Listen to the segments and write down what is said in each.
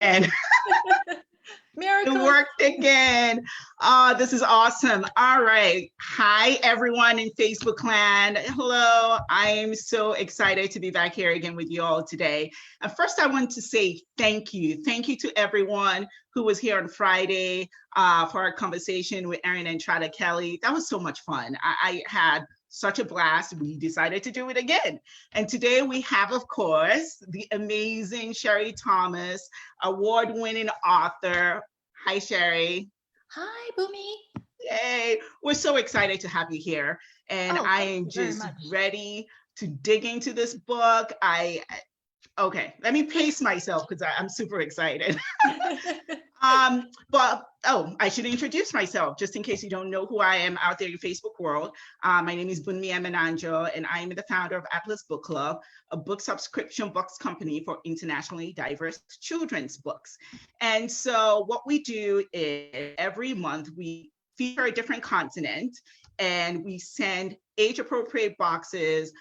And Miracle. it worked again. This is awesome. All right. Hi, everyone in Facebook land. Hello. I am so excited to be back here again with you all today. And first, I want to say thank you. Thank you to everyone who was here on Friday for our conversation with Erin and Trada Kelly. That was so much fun. I had such a blast. We decided to do it again. And today we have, of course, the amazing Sherry Thomas, award-winning author. Hi, Sherry. Hi, Bunmi. Yay. We're so excited to have you here. And I am just ready to dig into this book. Okay, let me pace myself because I'm super excited. I should introduce myself just in case you don't know who I am out there in the Facebook world. My name is Bunmi Emenanjo, and I am the founder of Atlas Book Club, a book subscription books company for internationally diverse children's books. And so what we do is every month we feature a different continent, and we send age-appropriate boxes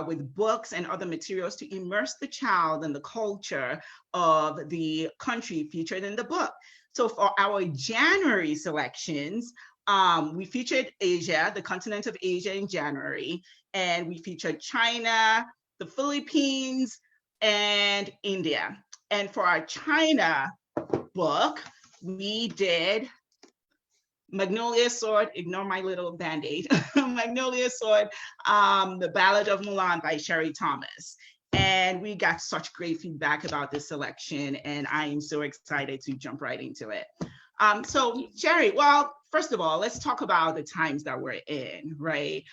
with books and other materials to immerse the child in the culture of the country featured in the book. So for our January selections, we featured Asia, the continent of Asia in January, and we featured China, the Philippines, and India. And for our China book, we did Magnolia Sword, ignore my little band-aid, Magnolia Sword, The Ballad of Milan by Sherry Thomas. And we got such great feedback about this selection, and I am so excited to jump right into it. So Sherry, well, first of all, let's talk about the times that we're in, right?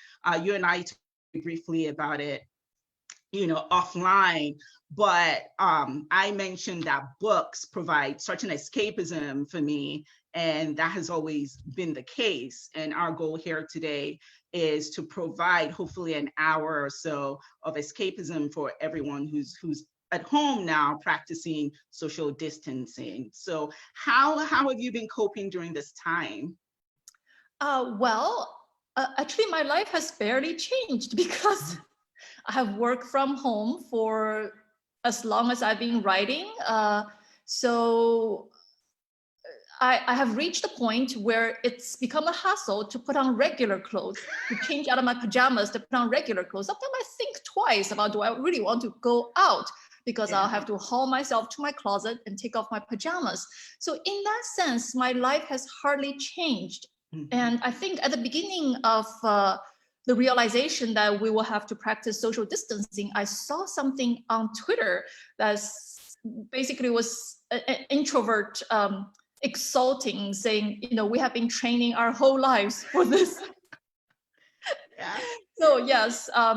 You and I talked briefly about it, offline, but I mentioned that books provide such an escapism for me, and that has always been the case. And our goal here today is to provide hopefully an hour or so of escapism for everyone who's at home now practicing social distancing. So how have you been coping during this time? Actually, my life has barely changed because I have worked from home for as long as I've been writing. So I have reached a point where it's become a hassle to put on regular clothes, to change out of my pajamas, to put on regular clothes. Sometimes I think twice about, do I really want to go out? Because I'll have to haul myself to my closet and take off my pajamas. So in that sense, my life has hardly changed. Mm-hmm. And I think at the beginning of the realization that we will have to practice social distancing, I saw something on Twitter that basically was an introvert exulting, saying, we have been training our whole lives for this. Yeah. So yes, I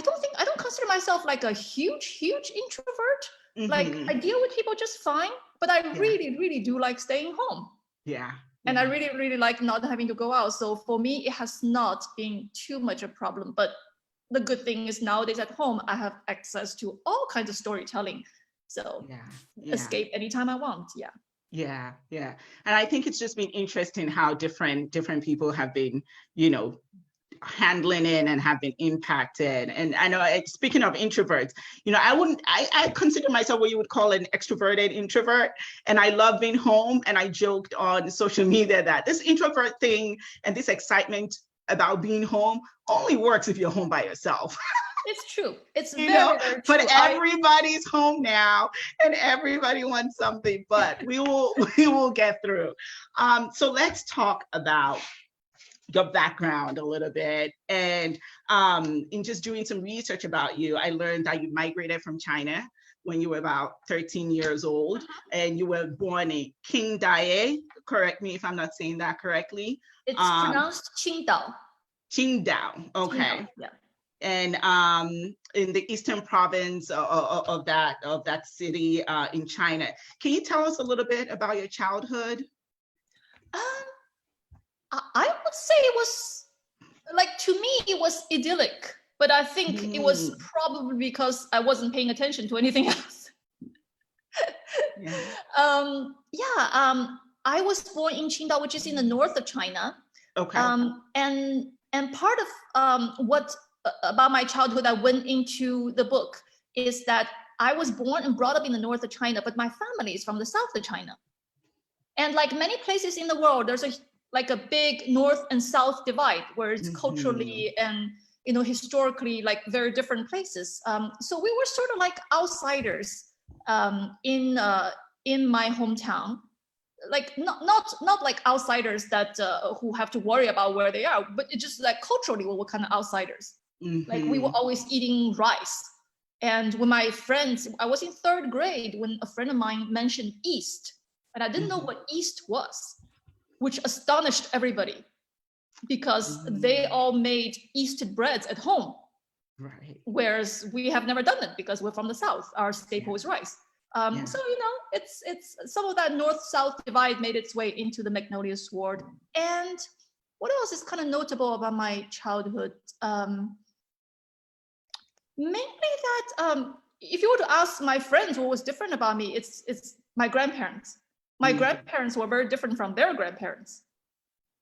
don't consider myself like a huge introvert. Mm-hmm. Like I deal with people just fine, but I really do like staying home. Yeah. And I really like not having to go out. So for me, it has not been too much a problem. But the good thing is nowadays at home, I have access to all kinds of storytelling. So escape anytime I want. Yeah. And I think it's just been interesting how different people have been, handling it and have been impacted. And I know, speaking of introverts, I consider myself what you would call an extroverted introvert. And I love being home. And I joked on social media that this introvert thing and this excitement about being home only works if you're home by yourself. It's true. It's very true. But everybody's home now and everybody wants something, but we will get through. So let's talk about your background a little bit. And in just doing some research about you, I learned that you migrated from China when you were about 13 years old, and you were born in Candied. Correct me if I'm not saying that correctly. It's pronounced Qingdao. Qingdao, okay. Qingdao, yeah. And in the eastern province of that city in China. Can you tell us a little bit about your childhood? I would say it was, to me, it was idyllic, but I think it was probably because I wasn't paying attention to anything else. I was born in Qingdao, which is in the north of China. Okay. And part of what about my childhood I went into the book is that I was born and brought up in the north of China, but my family is from the south of China. And like many places in the world, there's a big north and south divide where it's culturally and historically like very different places. So we were sort of like outsiders in my hometown. Like not like outsiders that who have to worry about where they are, but it's just like culturally we were kind of outsiders. Like we were always eating rice. And when my friends, I was in 3rd grade when a friend of mine mentioned East, and I didn't know what East was, which astonished everybody because they all made yeasted breads at home. Right. Whereas we have never done it because we're from the South. Our staple is rice. So, it's some of that north-south divide made its way into the Magnolia Sword. And what else is kind of notable about my childhood? Mainly that if you were to ask my friends what was different about me, it's my grandparents. My grandparents were very different from their grandparents.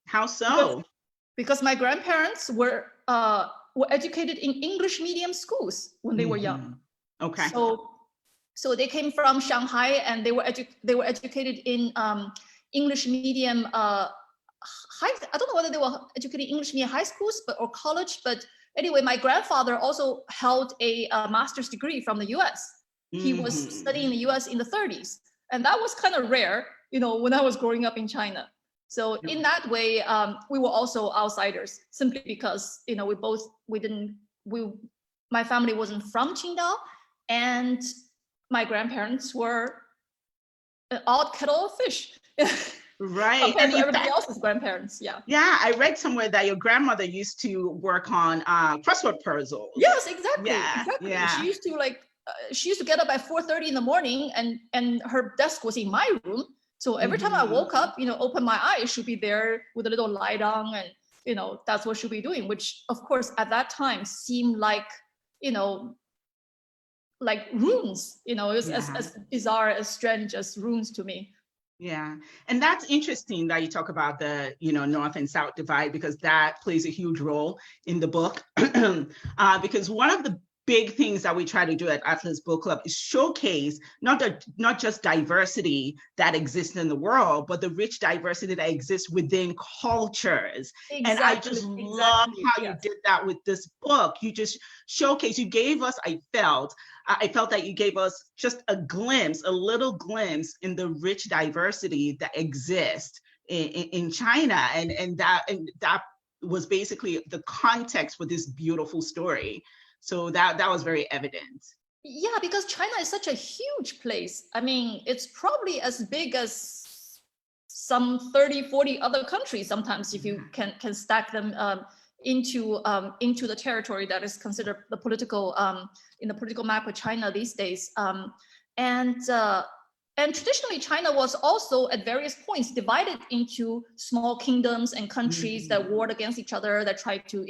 How so? Because my grandparents were educated in English medium schools when they were young. Okay. So they came from Shanghai and they were educated in English medium I don't know whether they were educated in English medium high schools or college, but anyway, my grandfather also held a master's degree from the US. He was studying in the US in the 30s. And that was kind of rare, when I was growing up in China. So in that way, we were also outsiders simply because, my family wasn't from Qingdao, and my grandparents were an odd kettle of fish. Right. Compared to everybody else's grandparents. Yeah. Yeah. I read somewhere that your grandmother used to work on crossword puzzles. Yes, exactly. Yeah. Exactly. Yeah. She used to get up at 4:30 in the morning and her desk was in my room. So every time I woke up, open my eyes, she'll be there with a little light on and, that's what she'll be doing, which of course at that time seemed like, like runes, it was as bizarre, as strange as runes to me. Yeah. And that's interesting that you talk about the, North and South divide, because that plays a huge role in the book. Because one of the big things that we try to do at Atlas Book Club is showcase not just diversity that exists in the world, but the rich diversity that exists within cultures. Exactly, and I just love how you did that with this book. You just showcase, you gave us, I felt that you gave us just a little glimpse in the rich diversity that exists in China. And that was basically the context for this beautiful story. So that was very evident. Yeah, because China is such a huge place. I mean, it's probably as big as some 30, 40 other countries sometimes, if you can stack them into the territory that is considered the political in the political map of China these days. And traditionally, China was also at various points divided into small kingdoms and countries that warred against each other, that tried to,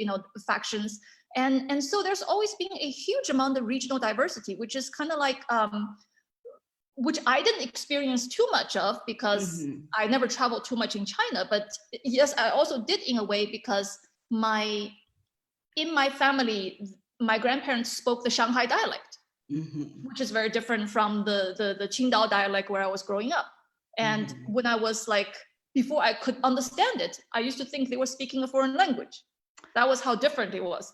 factions. And so there's always been a huge amount of regional diversity, which is kind of like, which I didn't experience too much of because I never traveled too much in China. But yes, I also did in a way because in my family, my grandparents spoke the Shanghai dialect, which is very different from the Qingdao dialect where I was growing up. And when I was like, before I could understand it, I used to think they were speaking a foreign language. That was how different it was.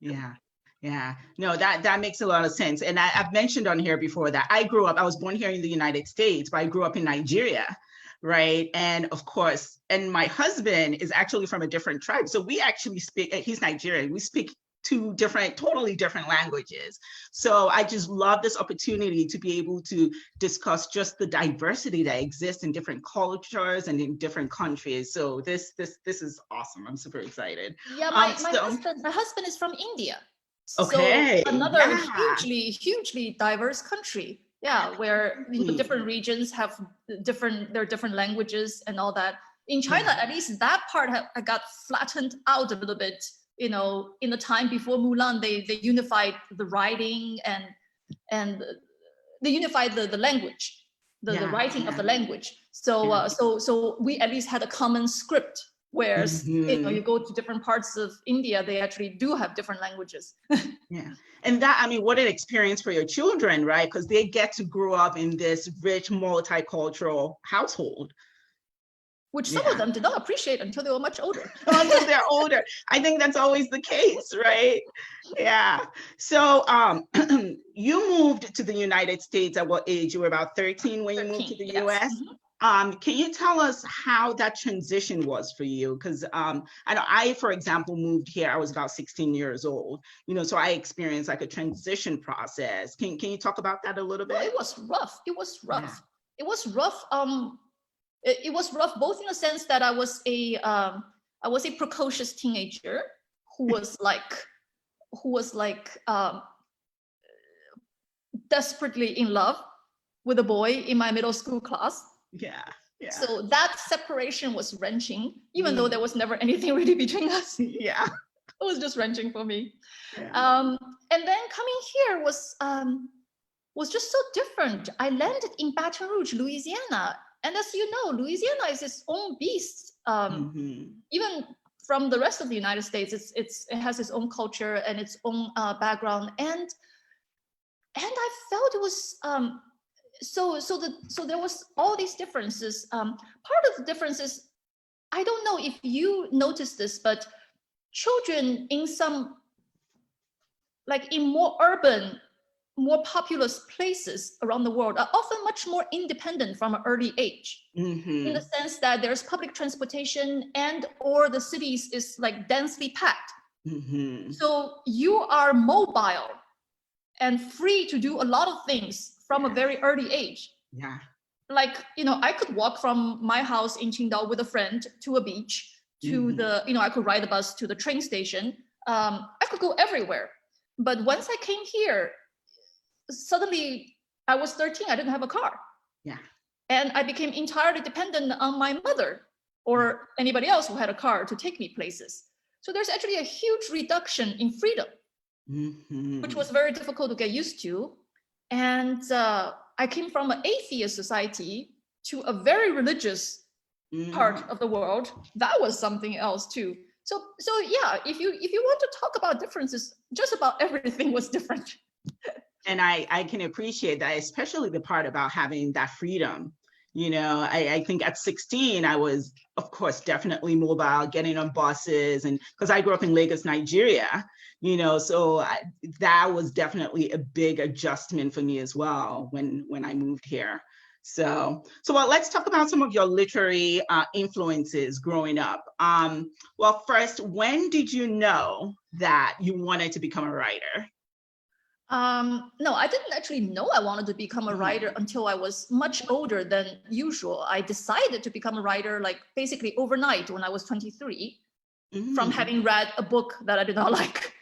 Yeah. No, that makes a lot of sense. And I've mentioned on here before that I was born here in the United States, but I grew up in Nigeria, right? And of course, and my husband is actually from a different tribe. So we actually speak, he's Nigerian, we speak two totally different languages. So I just love this opportunity to be able to discuss just the diversity that exists in different cultures and in different countries. So this is awesome. I'm super excited. Yeah, my husband is from India. Okay. So another hugely diverse country. Yeah, where different regions have different languages and all that. In China, at least that part got flattened out a little bit. In the time before Milan, they unified the writing and they unified the language, the writing of the language. So so we at least had a common script Whereas, you go to different parts of India, they actually do have different languages. Yeah. And that, I mean, what an experience for your children, right? Because they get to grow up in this rich, multicultural household. Which some of them did not appreciate until they were much older. Until they're older. I think that's always the case, right? Yeah. So you moved to the United States at what age? You were about 13 when you moved to the US? Can you tell us how that transition was for you? Because I know I, for example, moved here. I was about 16 years old, so I experienced like a transition process. Can you talk about that a little bit? Well, it was rough. It was rough. Yeah. It was rough. It was rough both in the sense that I was a precocious teenager who was like desperately in love with a boy in my middle school class. Yeah. Yeah. So that separation was wrenching, even though there was never anything really between us. Yeah. It was just wrenching for me. Yeah. And then coming here was just so different. I landed in Baton Rouge, Louisiana. And as you know, Louisiana is its own beast. Even from the rest of the United States, it has its own culture and its own background. And I felt it was so there was all these differences. Part of the differences, I don't know if you noticed this, but children in some, like in more urban, more populous places around the world are often much more independent from an early age, in the sense that there's public transportation and or the cities is like densely packed. So you are mobile and free to do a lot of things from a very early age. Yeah. Like, I could walk from my house in Qingdao with a friend to a beach, to the, I could ride the bus to the train station. I could go everywhere. But once I came here, suddenly I was 13, I didn't have a car. Yeah. And I became entirely dependent on my mother or anybody else who had a car to take me places. So there's actually a huge reduction in freedom, which was very difficult to get used to. And I came from an atheist society to a very religious part of the world. That was something else too. So yeah, if you want to talk about differences, just about everything was different. And I can appreciate that, especially the part about having that freedom. I think at 16, I was, of course, definitely mobile, getting on buses, and because I grew up in Lagos, Nigeria, so that was definitely a big adjustment for me as well when I moved here. So well, let's talk about some of your literary influences growing up. Well, first, when did you know that you wanted to become a writer? No, I didn't actually know I wanted to become a writer until I was much older than usual. I decided to become a writer like basically overnight when I was 23 from having read a book that I did not like.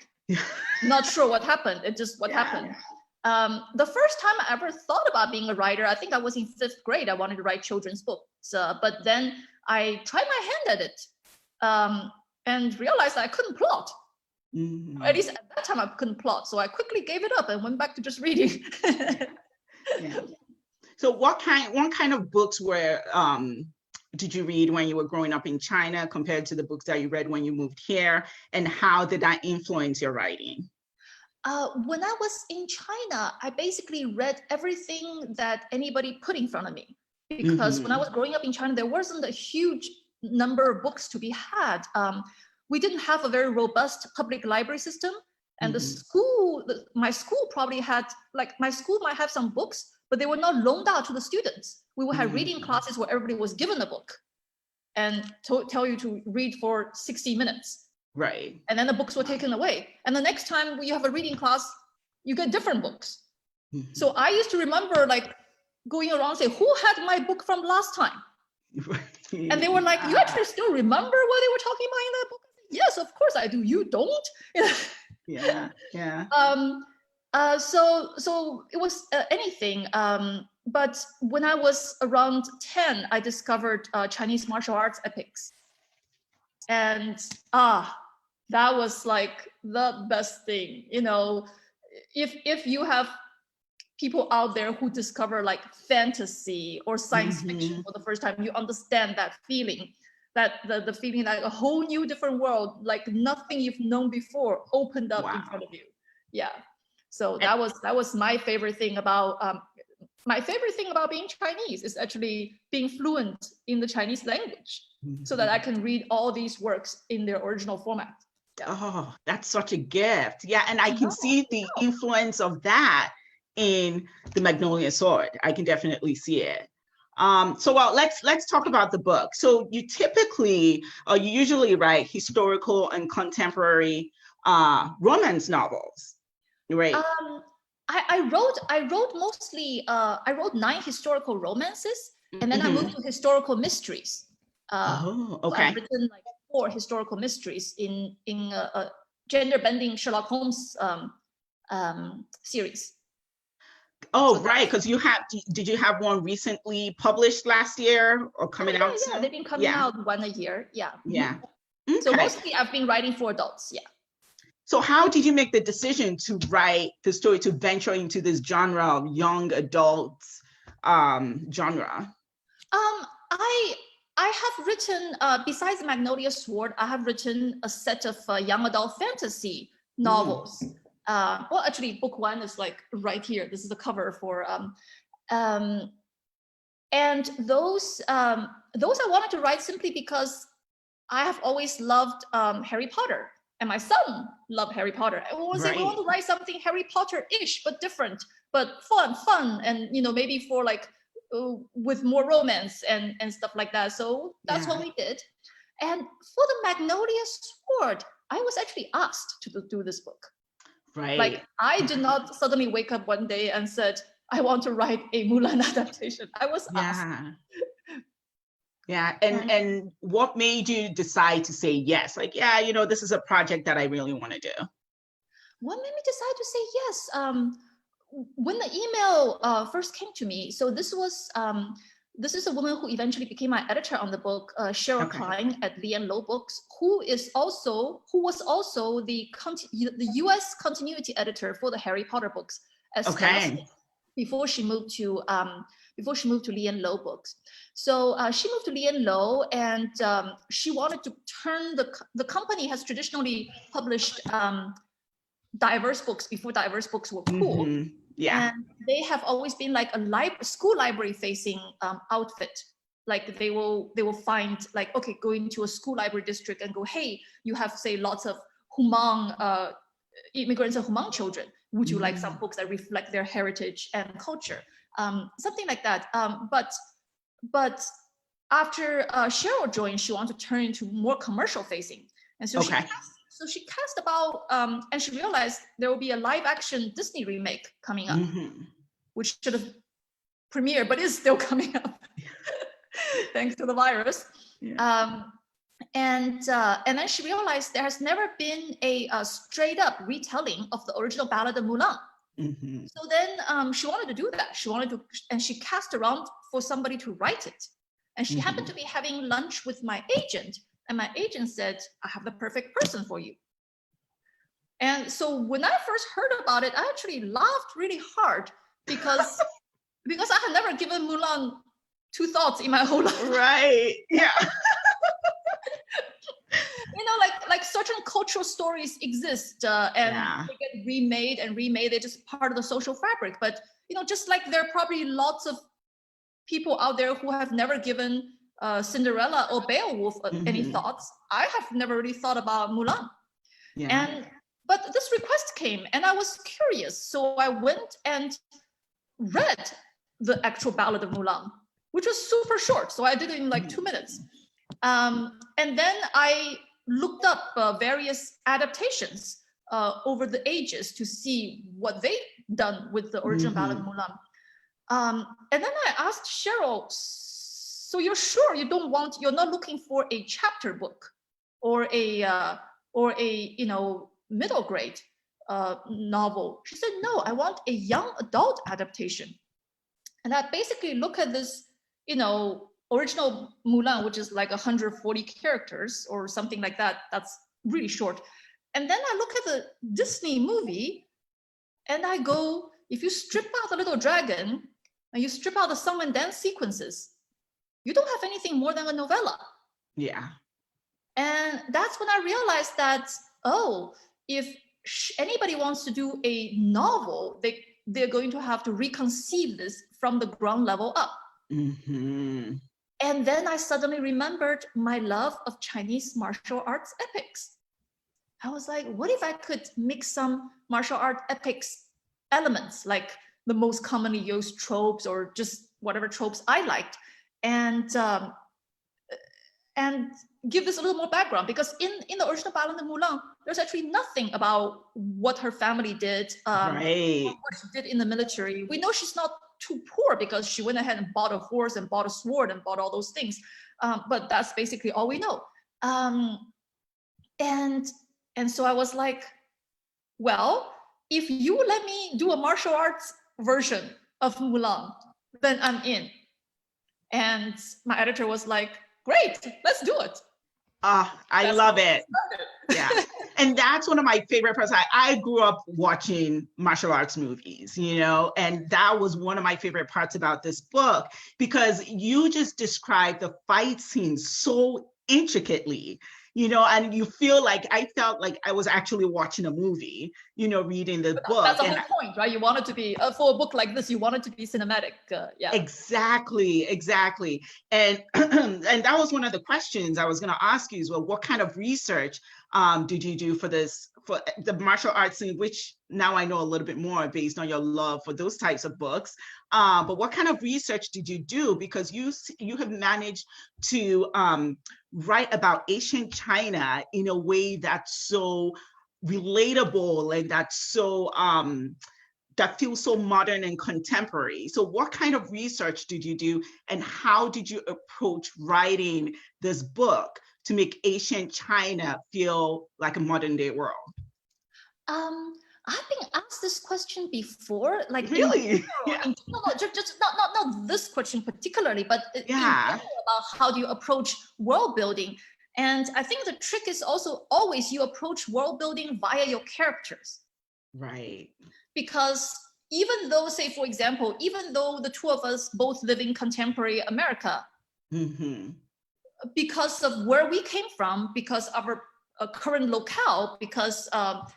Not sure what happened. It just happened. The first time I ever thought about being a writer, I think I was in 5th grade. I wanted to write children's books, but then I tried my hand at it and realized I couldn't plot. At least at that time I couldn't plot, so I quickly gave it up and went back to just reading. Yeah. So what kind of books did you read when you were growing up in China compared to the books that you read when you moved here, and how did that influence your writing? When I was in China, I basically read everything that anybody put in front of me, because when I was growing up in China, there wasn't a huge number of books to be had. We didn't have a very robust public library system, and my school probably had, like, my school might have some books, but they were not loaned out to the students. We would have reading classes where everybody was given a book and tell you to read for 60 minutes. Right. And then the books were taken away. And the next time you have a reading class, you get different books. So I used to remember like going around saying, who had my book from last time? And they were like, you actually still remember what they were talking about in that book? Yes, of course I do. You don't? Yeah. So it was anything. But when I was around 10, I discovered Chinese martial arts epics. And that was like the best thing. If you have people out there who discover like fantasy or science fiction for the first time, you understand that feeling. that the feeling like a whole new different world, like nothing you've known before opened up in front of you. Yeah. So that was my favorite thing about being Chinese is actually being fluent in the Chinese language, so that I can read all these works in their original format. Yeah. Oh, that's such a gift. Yeah, and I can see the influence of that in the Magnolia Sword. I can definitely see it. So well, let's talk about the book. So you usually write historical and contemporary romance novels, right? I wrote mostly I wrote 9 historical romances, and then I moved to historical mysteries. Oh, okay. So I've written like 4 historical mysteries in a gender bending Sherlock Holmes series. Oh, so right, because did you have one recently published last year or coming out soon? Yeah, they've been coming out one a year. Yeah. Yeah. Okay. So mostly I've been writing for adults. Yeah. So how did you make the decision to write the story, to venture into this genre of young adults genre? I have written, besides Magnolia Sword, I have written a set of young adult fantasy novels. Well, actually, book 1 is like right here. This is the cover for, and those I wanted to write simply because I have always loved Harry Potter, and my son loved Harry Potter. I was like, we want to write something Harry Potter-ish, but different, but fun, and maybe for like with more romance and stuff like that. So that's what we did. And for the Magnolia Sword, I was actually asked to do this book. Right. Like I did not suddenly wake up one day and said, I want to write a Mulan adaptation. I was asked. Yeah. And what made you decide to say yes? Like, this is a project that I really want to do. What made me decide to say yes? When the email first came to me, so this is a woman who eventually became my editor on the book, Cheryl Klein at Lee and Low Books, who was also the U.S. continuity editor for the Harry Potter books before she moved to Lee and Low Books. So she moved to Lee and Low, and she wanted to turn the company has traditionally published diverse books before diverse books were cool. Yeah. And they have always been like a school library facing outfit. Like they will find like, okay, go into a school library district and go, hey, you have say lots of Hmong immigrants and Hmong children. Would you like some books that reflect their heritage and culture? Something like that. But after Cheryl joined, she wanted to turn into more commercial facing. And so she cast about, and she realized there will be a live action Disney remake coming up, which should have premiered, but is still coming up thanks to the virus. Yeah. And then she realized there has never been a straight up retelling of the original Ballad of Mulan. So then she wanted to do that. And she cast around for somebody to write it. And she happened to be having lunch with my agent. And my agent said, I have the perfect person for you. And so when I first heard about it, I actually laughed really hard because I had never given Mulan 2 thoughts in my whole life. Right. Yeah. Like certain cultural stories exist and they get remade. They're just part of the social fabric. But, just like there are probably lots of people out there who have never given Cinderella or Beowulf any thoughts. I have never really thought about Mulan. But this request came and I was curious. So I went and read the actual Ballad of Mulan, which was super short. So I did it in like 2 minutes. And then I looked up various adaptations over the ages to see what they've done with the original Ballad of Mulan. And then I asked Cheryl, so you're sure you're not looking for a chapter book or a middle grade novel? She said, no, I want a young adult adaptation. And I basically look at this, original Mulan, which is like 140 characters or something like that. That's really short. And then I look at the Disney movie and I go, if you strip out the little dragon and you strip out the song and dance sequences, you don't have anything more than a novella. Yeah. And that's when I realized that, oh, if anybody wants to do a novel, they're going to have to reconceive this from the ground level up. Mm-hmm. And then I suddenly remembered my love of Chinese martial arts epics. I was like, what if I could mix some martial art epics elements, like the most commonly used tropes or just whatever tropes I liked, and give this a little more background, because in the original Ballad of Mulan, there's actually nothing about what her family did, Right. what she did in the military. We know she's not too poor because she went ahead and bought a horse and bought a sword and bought all those things. But that's basically all we know. And so I was like, well, if you let me do a martial arts version of Mulan, then I'm in. And my editor was like, great, let's do it. I love it. Yeah. And that's one of my favorite parts. I grew up watching martial arts movies, and that was one of my favorite parts about this book, because you just described the fight scenes so intricately, and you feel like I felt like I was actually watching a movie, reading the book. That's the whole point, right? You want it to be, for a book like this, you want it to be cinematic. Yeah. Exactly. And and that was one of the questions I was going to ask you, is, well, what kind of research did you do for the martial arts scene, which now I know a little bit more based on your love for those types of books. But what kind of research did you do? Because you have managed to write about ancient China in a way that's so relatable and that's so that feels so modern and contemporary. So what kind of research did you do, and how did you approach writing this book to make ancient China feel like a modern day world? I've been asked this question before, like really, just not this question particularly, but yeah, about how do you approach world building. And I think the trick is also always you approach world building via your characters. Right. Because even though, say, for example, even though the two of us both live in contemporary America, mm-hmm. because of where we came from, because of our current locale, because of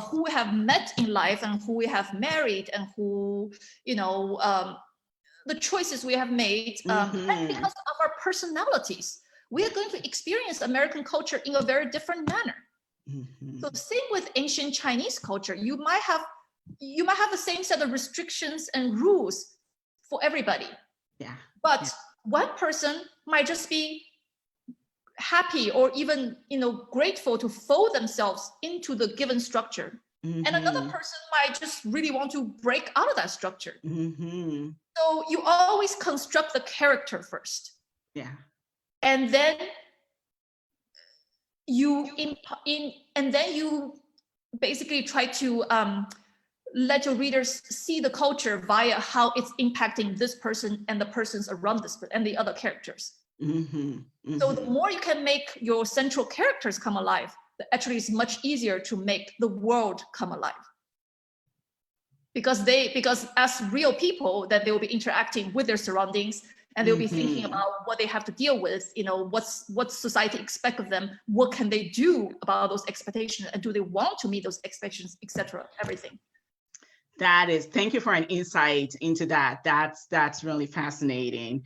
who we have met in life and who we have married and who, the choices we have made, and because of our personalities, we are going to experience American culture in a very different manner. Mm-hmm. So same with ancient Chinese culture. You might have the same set of restrictions and rules for everybody. Yeah. But one person might just be happy or even, grateful to fold themselves into the given structure. Mm-hmm. And another person might just really want to break out of that structure. Mm-hmm. So you always construct the character first. Yeah. And then you basically try to let your readers see the culture via how it's impacting this person and the persons around this person and the other characters. Mm-hmm. Mm-hmm. So the more you can make your central characters come alive, actually it's much easier to make the world come alive. Because as real people, that they will be interacting with their surroundings, and they'll be thinking about what they have to deal with, what society expects of them, what can they do about those expectations, and do they want to meet those expectations, etc. Everything. Thank you for an insight into that. That's really fascinating.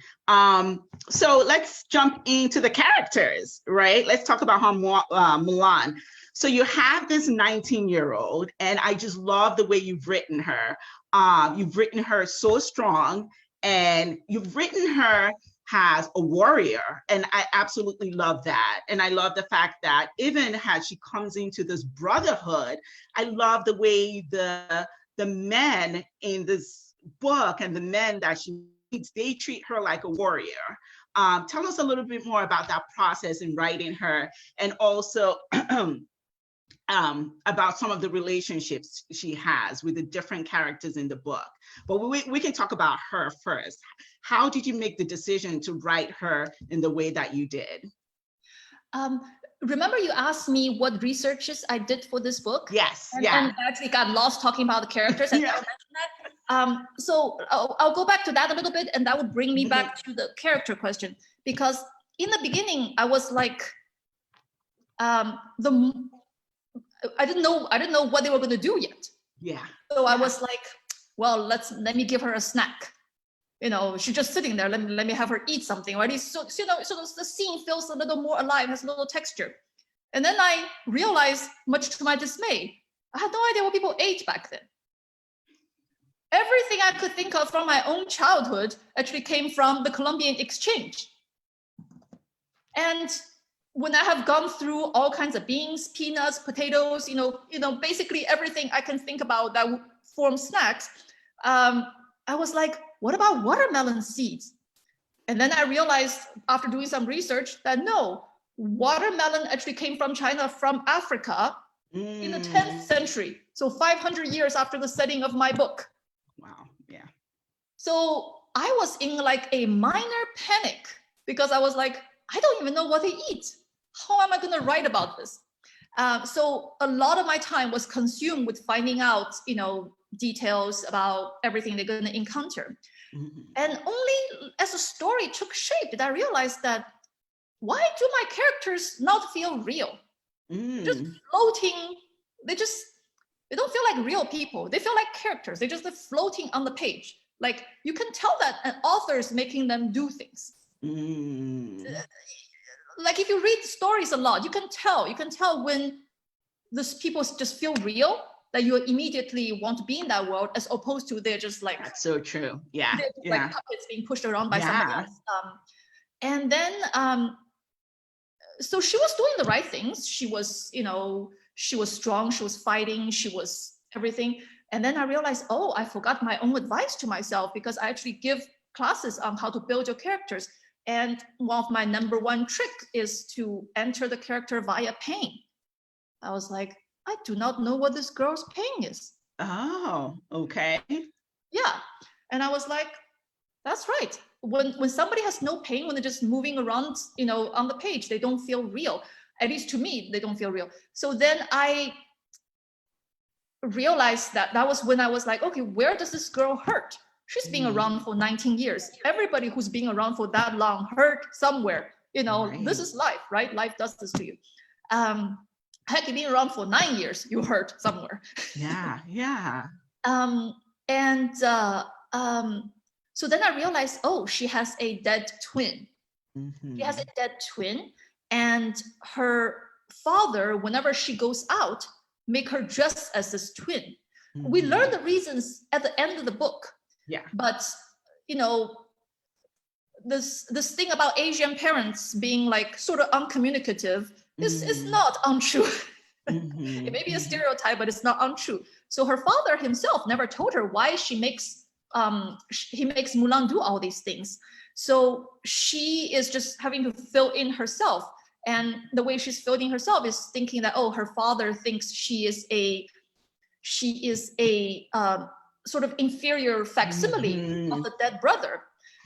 So let's jump into the characters, right? Let's talk about Milan. So you have this 19-year-old, and I just love the way you've written her. You've written her so strong, and you've written her as a warrior, and I absolutely love that. And I love the fact that even as she comes into this brotherhood, I love the way the men in this book and the men that she meets, they treat her like a warrior. Tell us a little bit more about that process in writing her, and also about some of the relationships she has with the different characters in the book. But we can talk about her first. How did you make the decision to write her in the way that you did? Remember you asked me what researches I did for this book? Yes, and I actually got lost talking about the characters. I never mentioned that. So I'll go back to that a little bit, and that would bring me back to the character question. Because in the beginning, I was like, I didn't know what they were going to do yet. Yeah. So I was like, well, let me give her a snack. She's just sitting there. Let me have her eat something, right? So the scene feels a little more alive, has a little texture. And then I realized, much to my dismay, I had no idea what people ate back then. Everything I could think of from my own childhood actually came from the Columbian exchange. And when I have gone through all kinds of beans, peanuts, potatoes, basically everything I can think about that would form snacks, I was like, what about watermelon seeds? And then I realized after doing some research that no, watermelon actually came from China, from Africa in the 10th century. So 500 years after the setting of my book. Wow, yeah. So I was in like a minor panic because I was like, I don't even know what they eat. How am I going to write about this? So a lot of my time was consumed with finding out, details about everything they're going to encounter. Mm-hmm. And only as the story took shape did I realize that why do my characters not feel real? Just floating. They don't feel like real people. They feel like characters. They're just floating on the page. Like you can tell that an author is making them do things. Like if you read stories a lot, you can tell when those people just feel real, that you immediately want to be in that world, as opposed to they're just like, that's so true. Yeah. Like puppets being pushed around by somebody else. And then so she was doing the right things. She was, she was strong, she was fighting, she was everything. And then I realized, oh, I forgot my own advice to myself, because I actually give classes on how to build your characters. And one of my number one trick is to enter the character via pain. I was like, I do not know what this girl's pain is. Oh, okay. Yeah. And I was like, that's right. When somebody has no pain, when they're just moving around, on the page, they don't feel real. At least to me, they don't feel real. So then I realized that was when I was like, okay, where does this girl hurt? She's been around for 19 years. Everybody who's been around for that long hurt somewhere. Right. This is life, right? Life does this to you. Heck, you've been around for 9 years, you hurt somewhere. Yeah, yeah. So then I realized, oh, she has a dead twin. Mm-hmm. She has a dead twin, and her father, whenever she goes out, make her dress as this twin. Mm-hmm. We learn the reasons at the end of the book. Yeah. But this thing about Asian parents being like sort of uncommunicative is not untrue. Mm-hmm. It may be a stereotype, but it's not untrue. So her father himself never told her why he makes Mulan do all these things. So she is just having to fill in herself. And the way she's filling herself is thinking that, oh, her father thinks she is a sort of inferior facsimile of the dead brother.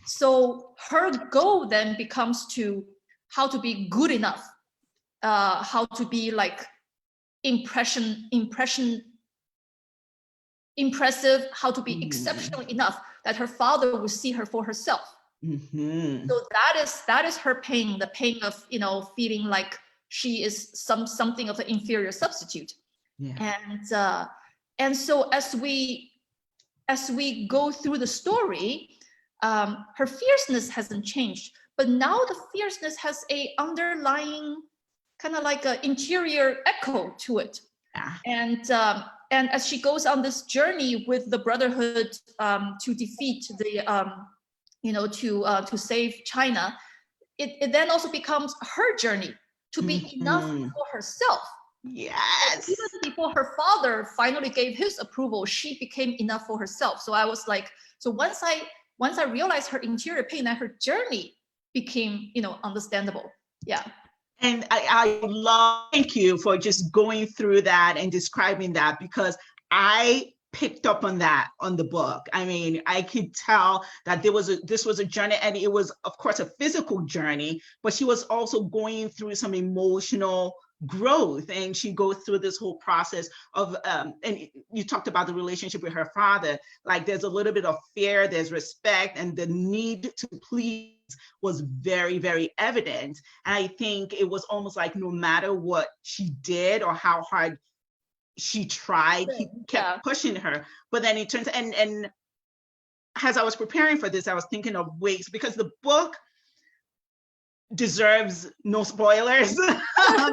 So her goal then becomes to how to be good enough, how to be like impressive, how to be exceptional enough that her father will see her for herself. Mm-hmm. So that is her pain, the pain of feeling like she is something of an inferior substitute. Yeah. And so as we go through the story, her fierceness hasn't changed, but now the fierceness has a underlying kind of like an interior echo to it. Yeah. And as she goes on this journey with the Brotherhood to defeat the to save China, it then also becomes her journey to be enough for herself. Yes. And even before her father finally gave his approval, she became enough for herself. So I was like, so once I realized her interior pain, and her journey became, understandable. Yeah. And I love, thank you for just going through that and describing that, because I picked up on that on the book. I mean, I could tell that this was a journey, and it was, of course, a physical journey, but she was also going through some emotional growth, and she goes through this whole process of and you talked about the relationship with her father. Like, there's a little bit of fear, there's respect, and the need to please was very, very evident. And I think it was almost like no matter what she did or how hard she tried, he kept pushing her. But then it turns, and as I was preparing for this, I was thinking of ways, because the book deserves no spoilers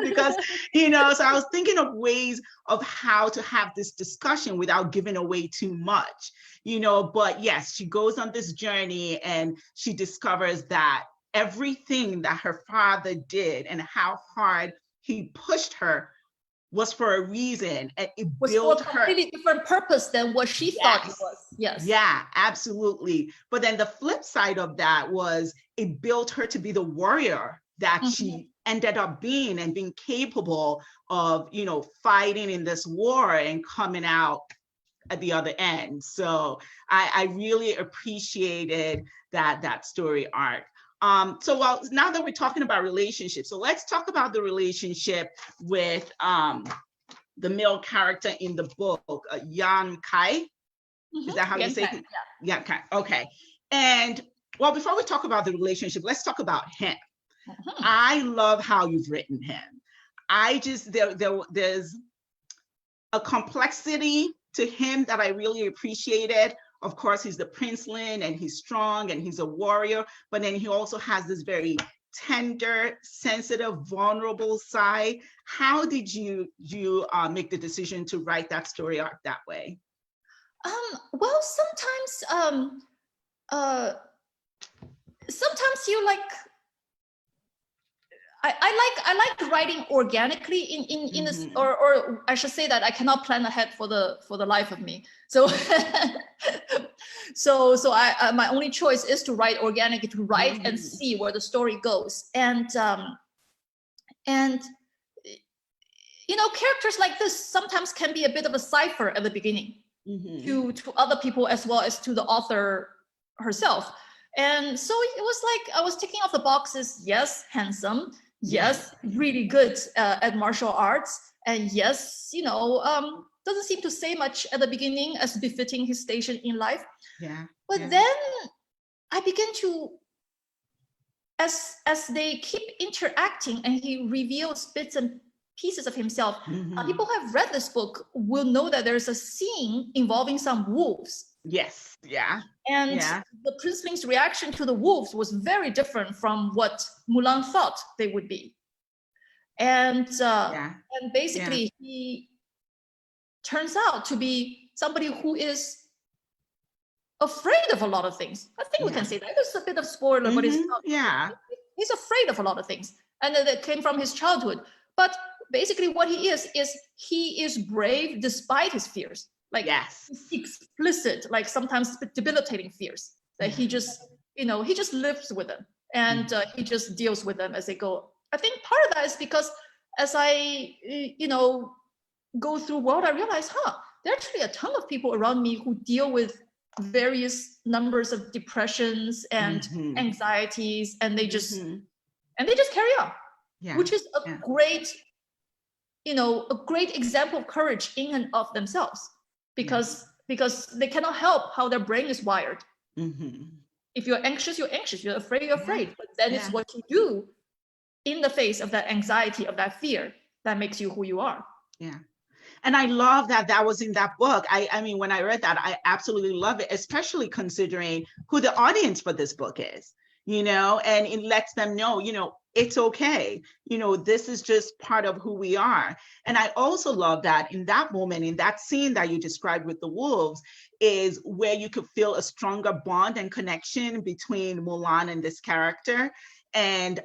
because, so I was thinking of ways of how to have this discussion without giving away too much, but yes, she goes on this journey and she discovers that everything that her father did and how hard he pushed her was for a reason, and it was built for a her completely different purpose than what she thought it was. Yes. Yeah, absolutely. But then the flip side of that was it built her to be the warrior that she ended up being, and being capable of, fighting in this war and coming out at the other end. So I really appreciated that story arc. So now that we're talking about relationships, so let's talk about the relationship with the male character in the book, Yan Kai. Is that how you say it? Yeah, Kai. Okay. And well, before we talk about the relationship, let's talk about him. I love how you've written him. I just, there's a complexity to him that I really appreciated. Of course, he's the princeling and he's strong and he's a warrior, but then he also has this very tender, sensitive, vulnerable side. How did you make the decision to write that story arc that way? Well, sometimes you like, I like writing organically in this, or I should say that I cannot plan ahead for the life of me. So so I my only choice is to write organically, to write and see where the story goes. And characters like this sometimes can be a bit of a cipher at the beginning to other people as well as to the author herself. And so it was like I was ticking off the boxes. Yes, handsome. Yes, really good at martial arts. And yes, doesn't seem to say much at the beginning as befitting his station in life. But then I began to, as they keep interacting and he reveals bits and pieces of himself, people who have read this book will know that there's a scene involving some wolves. Yes. Yeah. And the princeling's reaction to the wolves was very different from what Mulan thought they would be. And basically he turns out to be somebody who is afraid of a lot of things. I think we can say that. It's a bit of spoiler, but it's not. He's afraid of a lot of things. And that came from his childhood. But basically what he is brave despite his fears. Like explicit, like sometimes debilitating fears that he just, he just lives with them, and he just deals with them as they go. I think part of that is because as I, go through world, I realize, there are actually a ton of people around me who deal with various numbers of depressions and anxieties, and they just, carry on, which is a great, a great example of courage in and of themselves. Because they cannot help how their brain is wired. If you're anxious, you're anxious. You're afraid, you're afraid. But then it's what you do in the face of that anxiety, of that fear, that makes you who you are. And I love that was in that book. I mean, when I read that, I absolutely love it, especially considering who the audience for this book is, and it lets them know, it's okay. This is just part of who we are. And I also love that in that moment, in that scene that you described with the wolves, is where you could feel a stronger bond and connection between Mulan and this character. And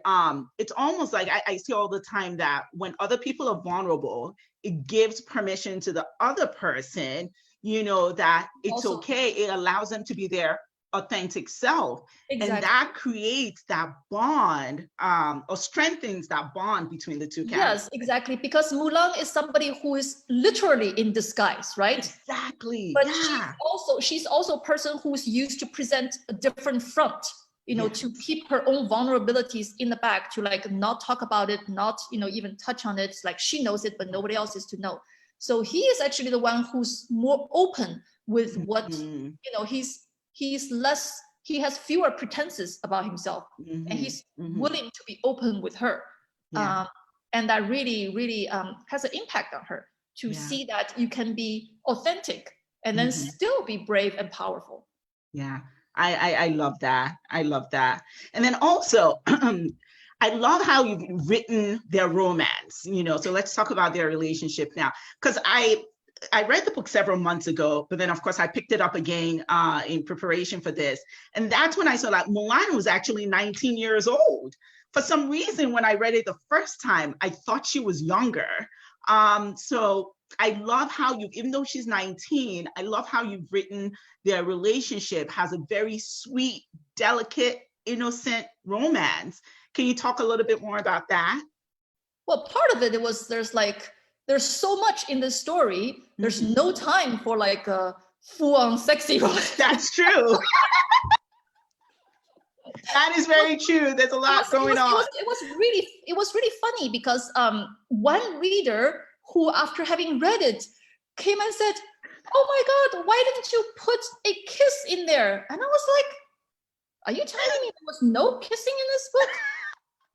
it's almost like I see all the time that when other people are vulnerable, it gives permission to the other person, that it's okay. It allows them to be their authentic self. And that creates that bond, or strengthens that bond between the two characters. Yes, exactly. Because Mulan is somebody who is literally in disguise, right? Exactly. But she's also a person who's used to present a different front. to keep her own vulnerabilities in the back, to like not talk about it, not, even touch on it. Like she knows it, but nobody else is to know. So he is actually the one who's more open with what, he's less, he has fewer pretenses about himself, and he's willing to be open with her. And that really, really has an impact on her, to see that you can be authentic and then still be brave and powerful. Yeah, I love that. I love that. And then also, I love how you've written their romance, so let's talk about their relationship now. Because I read the book several months ago, but then of course I picked it up again in preparation for this. And that's when I saw that Milan was actually 19 years old. For some reason, when I read it the first time, I thought she was younger. So I love how even though she's 19, I love how you've written their relationship has a very sweet, delicate, innocent romance. Can you talk a little bit more about that? Well, part of it was there's so much in this story. There's no time for like a full-on sexy romance. That's true. That is very true. There's a lot going on. It was really funny because one reader who, after having read it, came and said, "Oh my God, why didn't you put a kiss in there?" And I was like, "Are you telling me there was no kissing in this book?"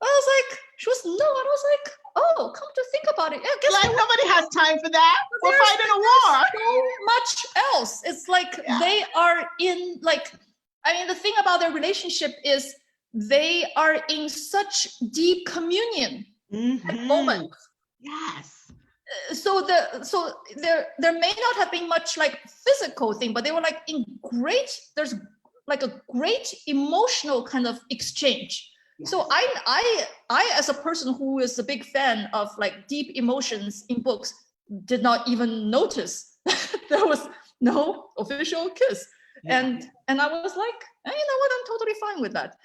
I was like, and I was like, "Oh, come to think about it, I guess nobody has time for that. We're fighting a war. So much else. It's like they are in the thing about their relationship is they are in such deep communion at moments. Yes. So there may not have been much like physical thing, but they were like there's like a great emotional kind of exchange. Yes. So I as a person who is a big fan of like deep emotions in books, did not even notice there was no official kiss. And I was like, you know what, I'm totally fine with that.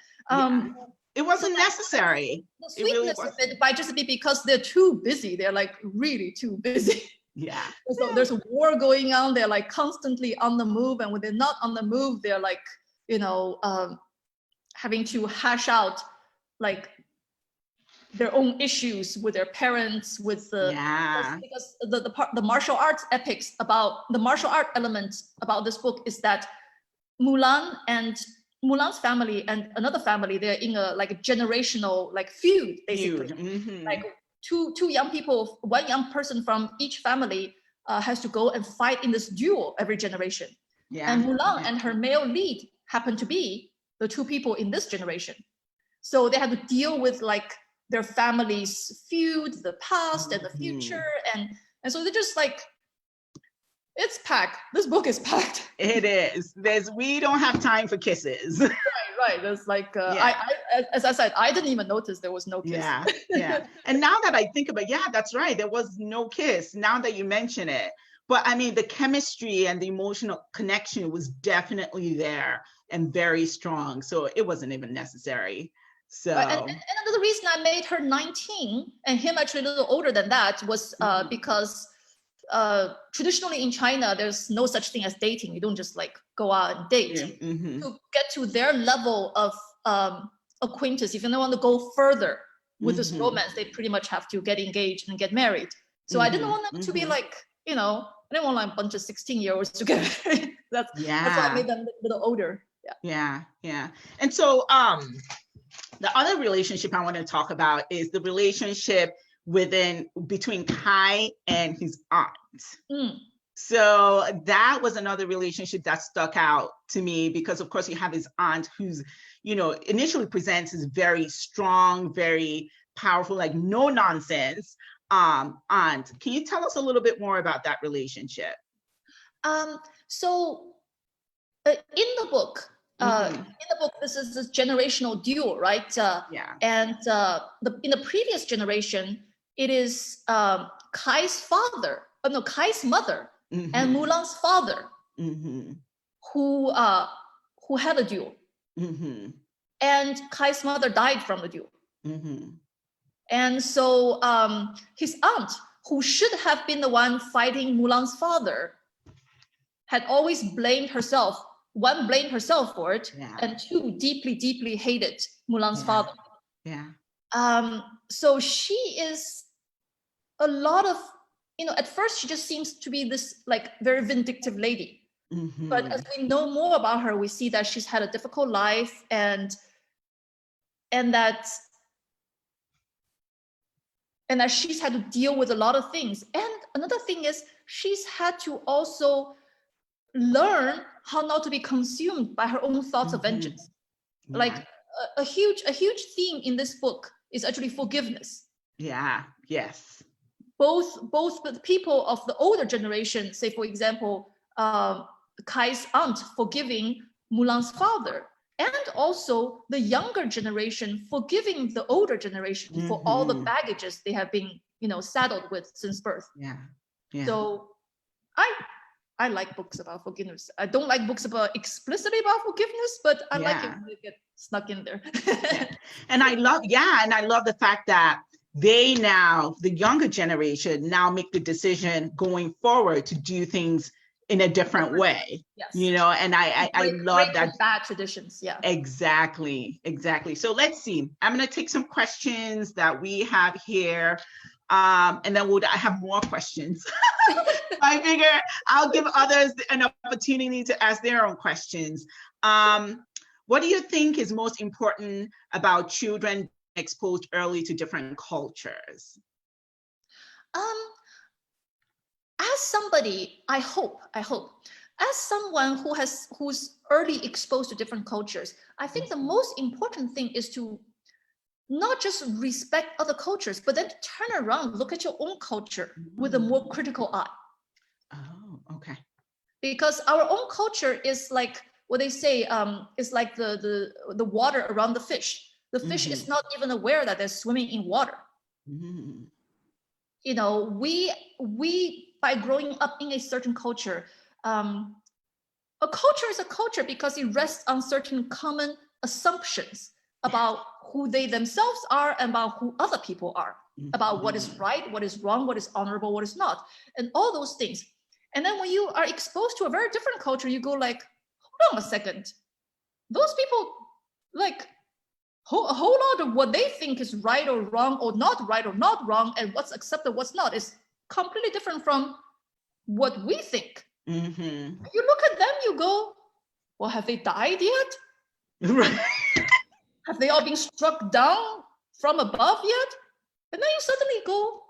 It wasn't necessary. The sweetness of it might just be because they're too busy. They're like really too busy. Yeah. So there's a war going on. They're like constantly on the move, and when they're not on the move, they're like, having to hash out like their own issues with their parents, with because the martial arts epics about the martial art elements about this book is that Mulan's family and another family, they're in a like a generational like feud, basically. Like two young people, one young person from each family has to go and fight in this duel every generation. And Mulan and her male lead happen to be the two people in this generation. So they have to deal with like their family's feud, the past and the future, and so they're just like, it's packed. This book is packed. It is. We don't have time for kisses. Right. There's like, as I said, I didn't even notice there was no kiss. Yeah. And now that I think about it, that's right. There was no kiss. Now that you mention it, but I mean, the chemistry and the emotional connection was definitely there and very strong. So it wasn't even necessary. So and another reason I made her 19 and him actually a little older than that was because traditionally in China, there's no such thing as dating. You don't just like go out and date. To get to their level of acquaintance, if you don't want to go further with this romance, they pretty much have to get engaged and get married. So I didn't want them to be like, I didn't want like a bunch of 16-year-olds to get married. That's why I made them a little older. Yeah. And so the other relationship I want to talk about is the relationship between Kai and his aunt. So that was another relationship that stuck out to me because of course you have his aunt who's, initially presents as very strong, very powerful, like no nonsense aunt. Can you tell us a little bit more about that relationship? So in the book, this is this generational duel, right? And in the previous generation, it is Kai's mother and Mulan's father who had a duel. And Kai's mother died from the duel. And so his aunt, who should have been the one fighting Mulan's father, had always blamed herself one, blamed herself for it, Yeah. and two, deeply, deeply hated Mulan's father. Yeah. So she is a lot of, at first she just seems to be this like very vindictive lady. Mm-hmm. But as we know more about her, we see that she's had a difficult life and that she's had to deal with a lot of things. And another thing is she's had to also learn how not to be consumed by her own thoughts of vengeance. Yeah. Like a huge theme in this book is actually forgiveness. Yeah. Yes. Both the people of the older generation, say for example, Kai's aunt forgiving Mulan's father, and also the younger generation forgiving the older generation for all the baggages they have been, saddled with since birth. Yeah. Yeah. So I like books about forgiveness. I don't like books explicitly about forgiveness, but I like it when they get snuck in there. And I love the fact that they now, the younger generation, now make the decision going forward to do things in a different way. Yes. And I love that. Bad traditions. Yeah. Exactly. So let's see. I'm going to take some questions that we have here. And then I have more questions. I figure I'll give others an opportunity to ask their own questions. What do you think is most important about children exposed early to different cultures? As somebody, I hope, as someone who's early exposed to different cultures, I think the most important thing is to not just respect other cultures, but then to turn around, look at your own culture with a more critical eye. Oh, okay. Because our own culture is like what they say, is like the water around the fish. The fish is not even aware that they're swimming in water. We by growing up in a certain culture, a culture is a culture because it rests on certain common assumptions about who they themselves are and about who other people are, about what is right, what is wrong, what is honorable, what is not, and all those things. And then when you are exposed to a very different culture, you go like, hold on a second. Those people, like, a whole lot of what they think is right or wrong or not right or not wrong, and what's accepted, what's not, is completely different from what we think. You look at them, you go, well, have they died yet? Right. Have they all been struck down from above yet? And then you suddenly go,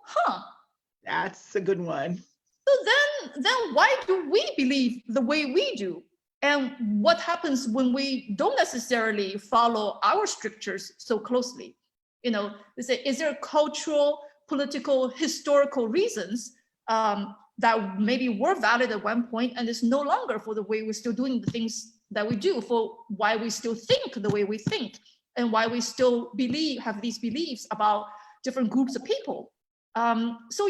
That's a good one. So then why do we believe the way we do? And what happens when we don't necessarily follow our strictures so closely? They say, is there cultural, political, historical reasons that maybe were valid at one point and is no longer for the way we're still doing the things that we do, for why we still think the way we think, and why we still have these beliefs about different groups of people. So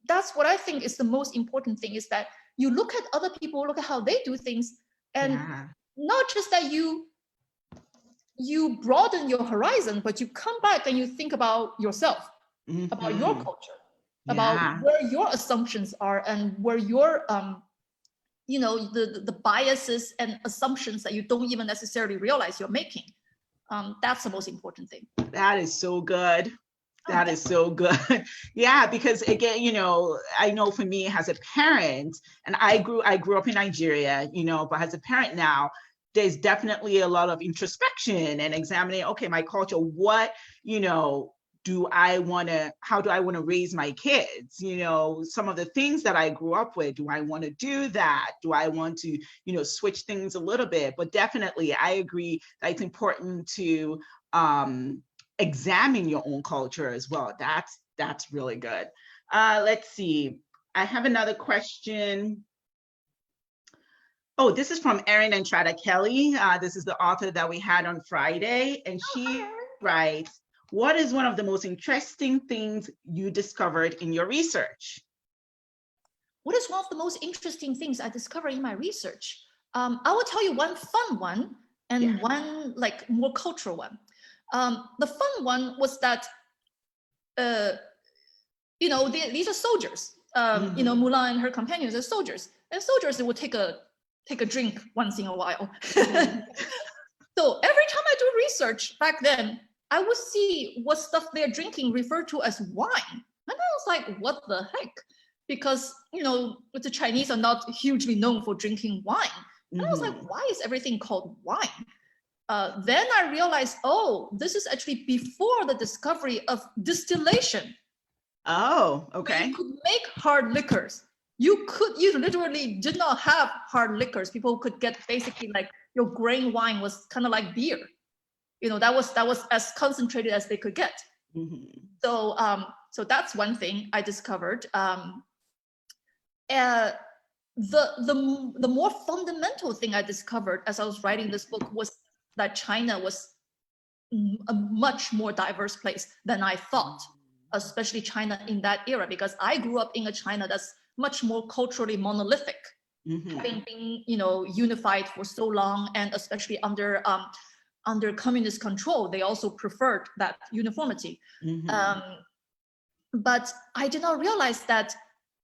that's what I think is the most important thing, is that you look at other people, look at how they do things, and not just that you broaden your horizon, but you come back and you think about yourself, about your culture, about where your assumptions are, and where your the biases and assumptions that you don't even necessarily realize you're making. That's the most important thing. That is so good. That is so good. Yeah, because again, I know for me as a parent, and I grew up in Nigeria, but as a parent now, there's definitely a lot of introspection and examining, okay, my culture, what, how do I want to raise my kids? Some of the things that I grew up with, do I want to do that? Do I want to, switch things a little bit? But definitely, I agree that it's important to examine your own culture as well. That's really good. Let's see. I have another question. Oh, this is from Erin Entrada Kelly. This is the author that we had on Friday, and she writes, what is one of the most interesting things you discovered in your research? What is one of the most interesting things I discovered in my research? I will tell you one fun one and one like more cultural one. The fun one was that, these are soldiers. Mulan and her companions are soldiers. And soldiers, they would take a take a drink once in a while. Mhm. So every time I do research back then, I would see what stuff they're drinking referred to as wine. And I was like, what the heck? Because, the Chinese are not hugely known for drinking wine. And I was like, why is everything called wine? Then I realized, this is actually before the discovery of distillation. Oh, okay. You could make hard liquors. You literally did not have hard liquors. People could get basically like your grain wine was kind of like beer. That was as concentrated as they could get. Mm-hmm. So that's one thing I discovered. The more fundamental thing I discovered as I was writing this book was that China was a much more diverse place than I thought, especially China in that era, because I grew up in a China that's much more culturally monolithic, having been, unified for so long, and especially under communist control, they also preferred that uniformity. But I did not realize that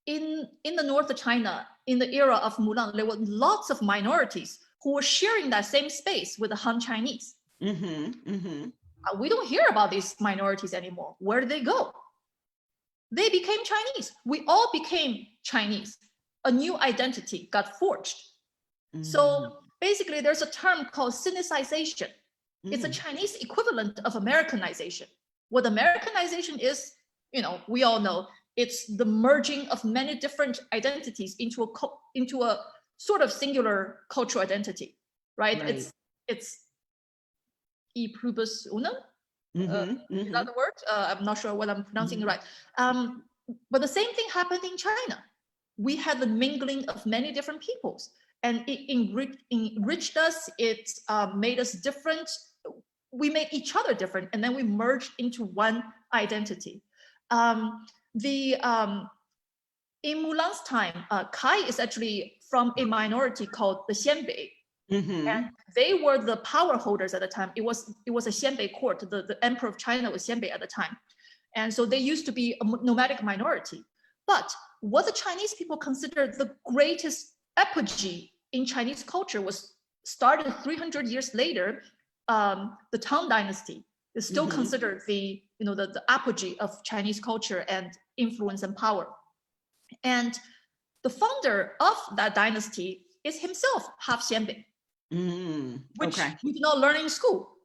in the north of China, in the era of Milan, there were lots of minorities who were sharing that same space with the Han Chinese. We don't hear about these minorities anymore. Where did they go? They became Chinese. We all became Chinese. A new identity got forged. So basically, there's a term called Cynicization. It's a Chinese equivalent of Americanization. What Americanization is, we all know, it's the merging of many different identities into a sort of singular cultural identity, right? It's e pluribus unum. Is that the word? I'm not sure what I'm pronouncing it right. But the same thing happened in China. We had the mingling of many different peoples, and it enriched us. It made us different. We made each other different, and then we merged into one identity. In Mulan's time, Kai is actually from a minority called the Xianbei. And they were the power holders at the time. It was a Xianbei court. The emperor of China was Xianbei at the time. And so they used to be a nomadic minority. But what the Chinese people considered the greatest apogee in Chinese culture was started 300 years later. The Tang Dynasty is still considered the apogee of Chinese culture and influence and power. And the founder of that dynasty is himself half Xianbei, which we did not learn in school,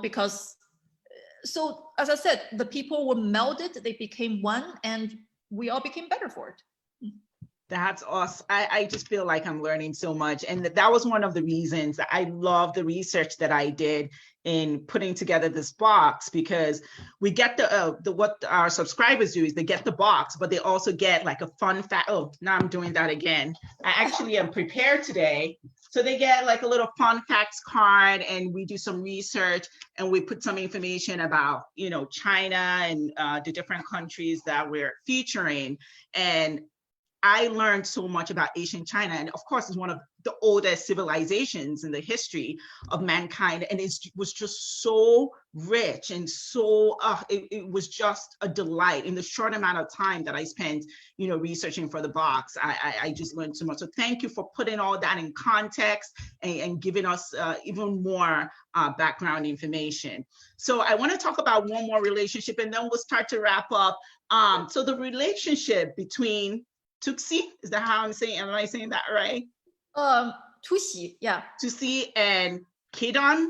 because, so as I said, the people were melded, they became one, and we all became better for it. That's awesome. I just feel like I'm learning so much. And that was one of the reasons I love the research that I did in putting together this box, because we get what our subscribers do is they get the box, but they also get like a fun fact. Oh, now I'm doing that again. I actually am prepared today. So they get like a little fun facts card, and we do some research, and we put some information about, China and the different countries that we're featuring. And I learned so much about ancient China, and of course, it's one of the oldest civilizations in the history of mankind, and it was just so rich and so it was just a delight. In the short amount of time that I spent, researching for the box, I just learned so much. So thank you for putting all that in context and giving us even more background information. So I want to talk about one more relationship, and then we'll start to wrap up. So the relationship between Tuxi, is that how I'm saying? Am I saying that right? Tuxi, yeah. Tuxi and Kedan.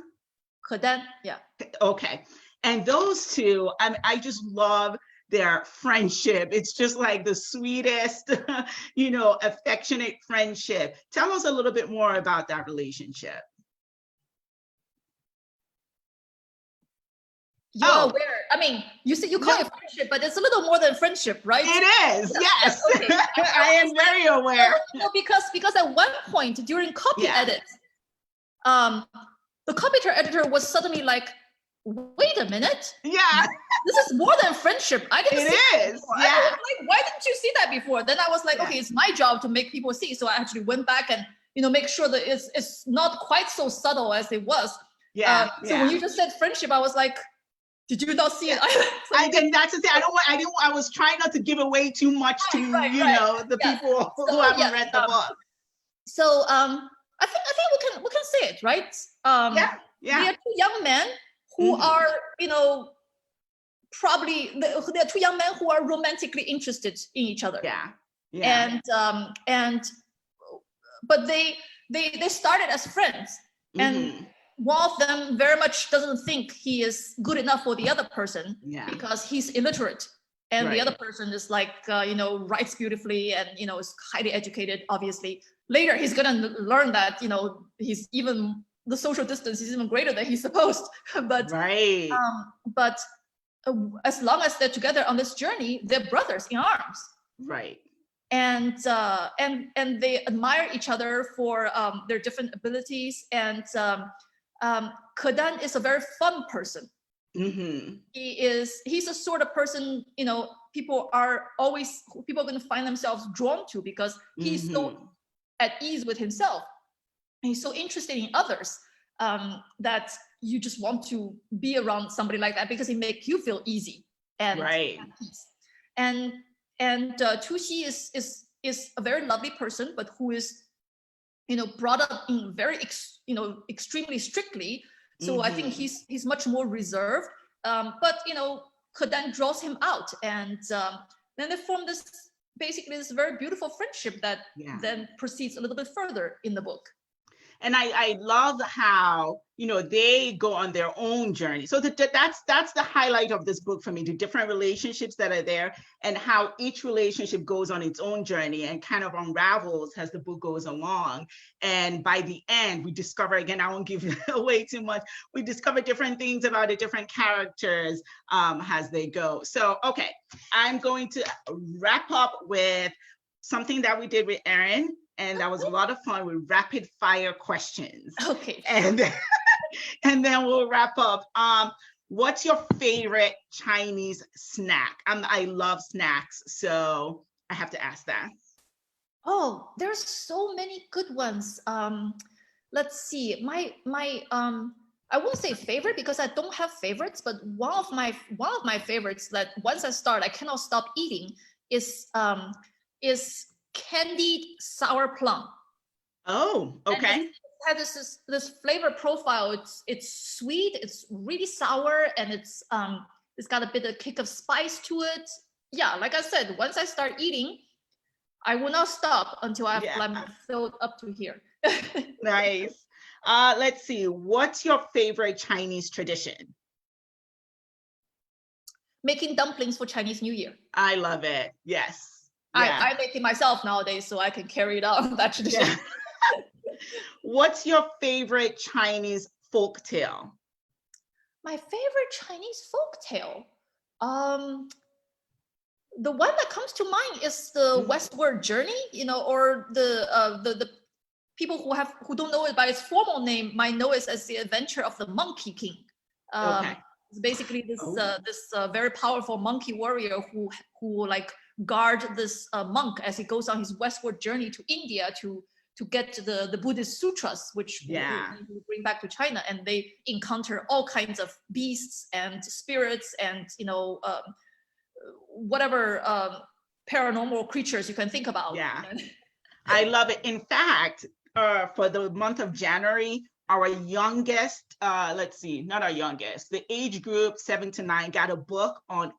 Kedan, yeah. Okay, and those two, I just love their friendship. It's just like the sweetest, affectionate friendship. Tell us a little bit more about that relationship. You're aware. I mean, you call it friendship, but it's a little more than friendship, right? It is, yes. Okay. I am very aware. Because at one point during copy edit, the copy editor was suddenly like, wait a minute. Yeah. This is more than friendship. I didn't see it before. Yeah. I was like, why didn't you see that before? Then I was like, okay, it's my job to make people see. So I actually went back and, make sure that it's not quite so subtle as it was. So when you just said friendship, I was like, did you not see it? That's the thing. I was trying not to give away too much to, the people who haven't read the book. So I think we can say it, right? Yeah. They are two young men who are, probably they're two young men who are romantically interested in each other. Yeah. But they started as friends, and one of them very much doesn't think he is good enough for the other person because he's illiterate, and the other person is like writes beautifully and is highly educated. Obviously, later he's gonna learn that he's even the social distance is even greater than he's supposed. But as long as they're together on this journey, they're brothers in arms. Right. And they admire each other for their different abilities. And Kedan is a very fun person. He's a sort of person, people are going to find themselves drawn to because he's so at ease with himself. He's so interested in others that you just want to be around somebody like that because it makes you feel easy and at peace. And Tuxi is a very lovely person, but who is brought up in very extremely strictly. So I think he's much more reserved. But Kedan draws him out, and then they form this very beautiful friendship that then proceeds a little bit further in the book. And I love how, they go on their own journey. So that's the highlight of this book for me, the different relationships that are there and how each relationship goes on its own journey and kind of unravels as the book goes along. And by the end, we discover, again, I won't give away too much, we discover different things about the different characters as they go. So, okay, I'm going to wrap up with something that we did with Erin. And that was a lot of fun with rapid fire questions. Okay. And then we'll wrap up. What's your favorite Chinese snack? I love snacks, so I have to ask that. Oh, there's so many good ones. Let's see. My I won't say favorite because I don't have favorites, but one of my favorites that once I start, I cannot stop eating is Candied sour plum. Oh, okay. It has this flavor profile. It's sweet, it's really sour, and it's got a bit of kick of spice to it. Yeah, like I said, once I start eating, I will not stop until I'm filled up to here. Nice. Let's see. What's your favorite Chinese tradition? Making dumplings for Chinese New Year. I love it. Yes. I make it myself nowadays, so I can carry it on that tradition. What's your favorite Chinese folk tale? My favorite Chinese folk tale, the one that comes to mind is the Westward Journey. Or the people who don't know it by its formal name might know it as the Adventure of the Monkey King. It's basically this very powerful monkey warrior who like guard this monk as he goes on his westward journey to India to get to the Buddhist sutras, which we bring back to China, and they encounter all kinds of beasts and spirits and whatever paranormal creatures you can think about. I love it. In fact, for the month of January, our youngest, not our youngest, the age group 7 to 9 got a book on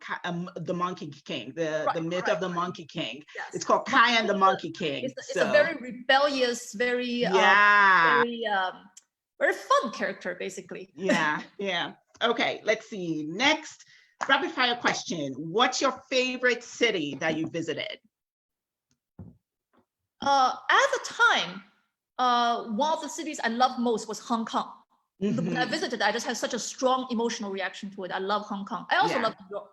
the Monkey King, the myth of the Monkey King. Yes. It's called Kai and the Monkey King. It's a very rebellious, very very fun character, basically. Yeah. Okay, let's see. Next, rapid fire question. What's your favorite city that you visited? At the time, one of the cities I loved most was Hong Kong. When I visited, I just had such a strong emotional reaction to it. I love Hong Kong. I also love New York.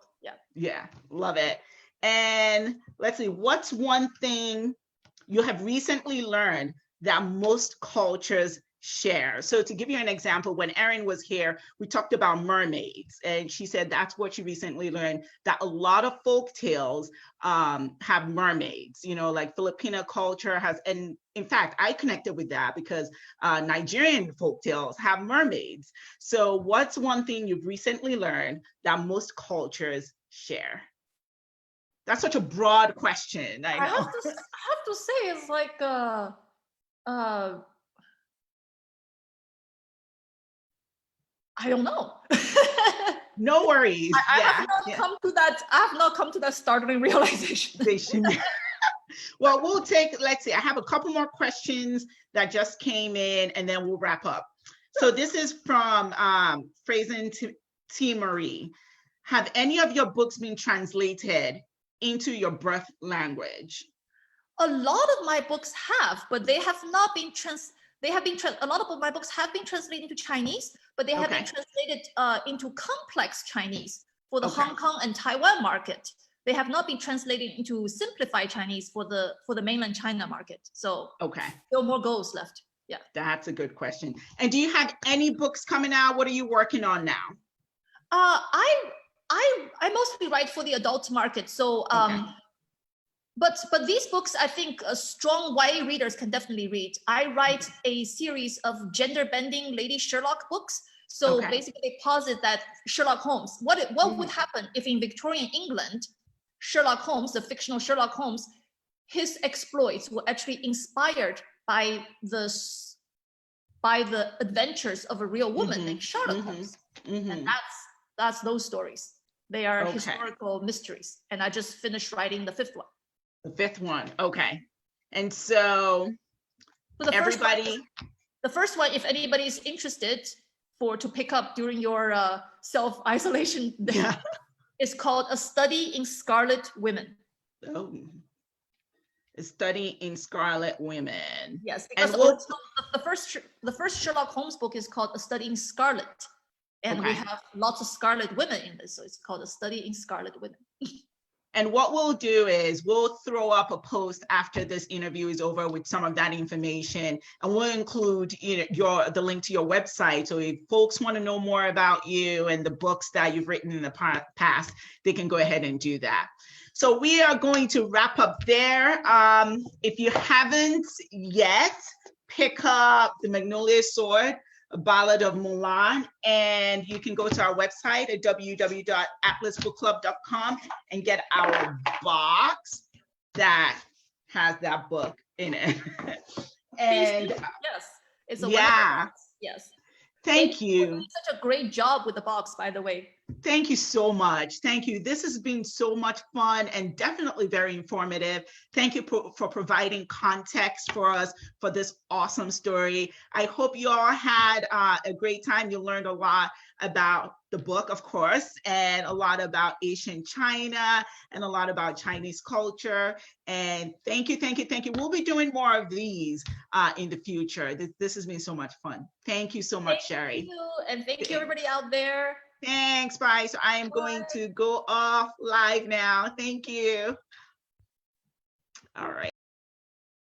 Yeah, love it. And let's see, what's one thing you have recently learned that most cultures share? So to give you an example, when Erin was here, we talked about mermaids, and she said that's what she recently learned, that a lot of folk tales have mermaids, like Filipino culture has, and in fact, I connected with that because Nigerian folk tales have mermaids. So what's one thing you've recently learned that most cultures share? That's such a broad question. I know. I have to say, it's like I don't know. No worries. I have not come to that. I have not come to that startling realization. Well, we'll take, let's see, I have a couple more questions that just came in and then we'll wrap up. So this is from Frazen T. Marie. Have any of your books been translated into your birth language? A lot of my books have, but they have not been a lot of my books have been translated into Chinese, but they have been translated into complex Chinese for the Hong Kong and Taiwan market. They have not been translated into simplified Chinese for the mainland China market. So still more goals left. Yeah, that's a good question. And do you have any books coming out? What are you working on now? I mostly write for the adult market. So but these books, I think strong YA readers can definitely read. I write a series of gender bending Lady Sherlock books. So basically they posit that Sherlock Holmes, what would happen if in Victorian England, Sherlock Holmes, the fictional Sherlock Holmes, his exploits were actually inspired by the adventures of a real woman named Sherlock Holmes. And that's those stories. They are historical mysteries. And I just finished writing the fifth one. The fifth one, okay. And so the first one, if anybody is interested to pick up during your self-isolation, is called A Study in Scarlet Women. Oh, A Study in Scarlet Women. Yes, because the first Sherlock Holmes book is called A Study in Scarlet. And we have lots of scarlet women in this, so it's called A Study in Scarlet Women. And what we'll do is we'll throw up a post after this interview is over with some of that information, and we'll include the link to your website. So if folks want to know more about you and the books that you've written in the past, they can go ahead and do that. So we are going to wrap up there. If you haven't yet, pick up The Magnolia Sword, A Ballad of Milan, and you can go to our website at www.atlasbookclub.com and get our box that has that book in it. And yes, it's a wonderful box. Yes. Thank you. You're doing such a great job with the box, by the way. Thank you so much. Thank you. This has been so much fun and definitely very informative. Thank you for providing context for us for this awesome story. I hope you all had a great time. You learned a lot about the book, of course, and a lot about Asian China and a lot about Chinese culture. And thank you, thank you, thank you. We'll be doing more of these in the future. This has been so much fun. Thank you so much, Sherry. Thank you, and thank you everybody out there. Thanks, bye. So I am going to go off live now. Thank you. All right.